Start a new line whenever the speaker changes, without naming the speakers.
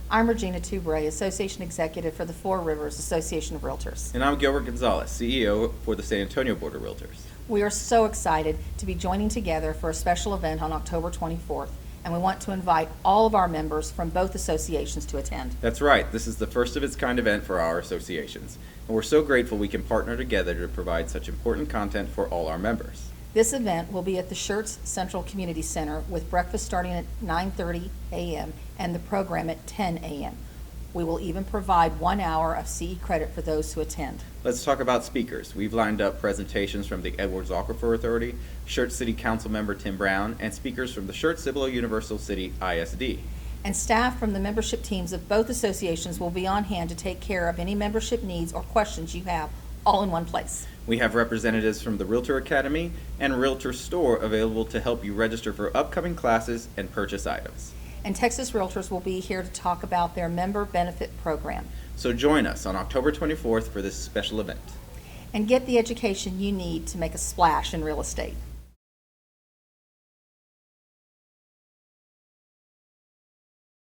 I'm Regina Toubray, Association Executive for the Four Rivers Association of Realtors.
And I'm Gilbert Gonzalez, CEO for the San Antonio Board of Realtors.
We are so excited to be joining together for a special event on October 24th, and we want to invite all of our members from both associations to attend.
That's right, this is the first of its kind event for our associations, and we're so grateful we can partner together to provide such important content for all our members.
This event will be at the Schertz Central Community Center with breakfast starting at 9:30 a.m. and the program at 10 a.m. We will even provide 1 hour of CE credit for those who attend.
Let's talk about speakers. We've lined up presentations from the Edwards Aquifer Authority, Schertz City Council member Tim Brown, and speakers from the Schertz Cibolo Universal City ISD.
And staff from the membership teams of both associations will be on hand to take care of any membership needs or questions you have, all in one place.
We have representatives from the Realtor Academy and Realtor Store available to help you register for upcoming classes and purchase items.
And Texas Realtors will be here to talk about their member benefit program.
So join us on October 24th for this special event.
And get the education you need to make a splash in real estate.